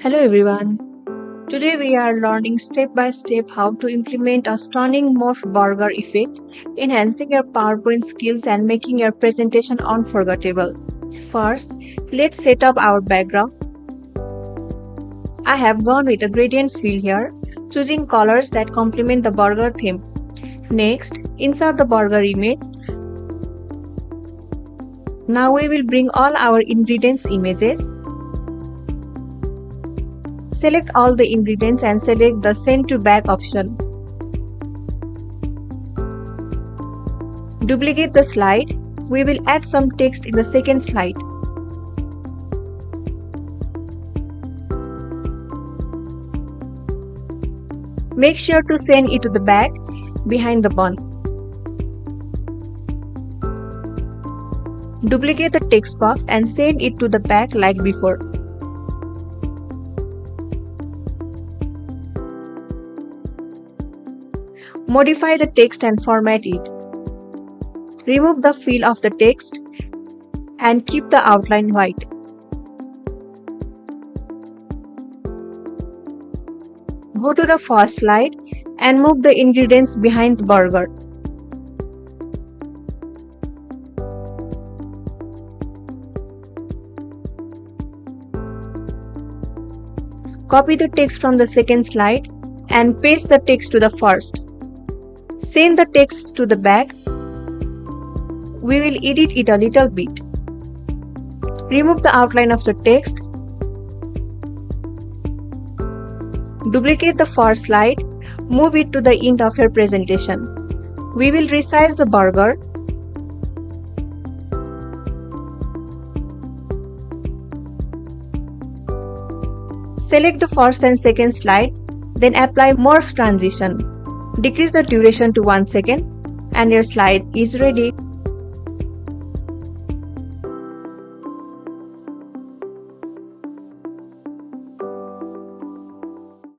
Hello everyone. Today we are learning step by step how to implement a stunning morph burger effect, enhancing your PowerPoint skills and making your presentation unforgettable. First, let's set up our background. I have gone with a gradient fill here, choosing colors that complement the burger theme. Next, insert the burger image. Now we will bring all our ingredients images. Select all the ingredients and select the Send to Back option. Duplicate the slide. We will add some text in the second slide. Make sure to send it to the back behind the bun. Duplicate the text box and send it to the back like before. Modify the text and format it. Remove the fill of the text and keep the outline white. Go to the first slide and move the ingredients behind the burger. Copy the text from the second slide and paste the text to the first. Send the text to the back. We will edit it a little bit. Remove the outline of the text. Duplicate the first slide. Move it to the end of your presentation. We will resize the burger. Select the first and second slide, then apply Morph Transition. Decrease the duration to 1 second and your slide is ready.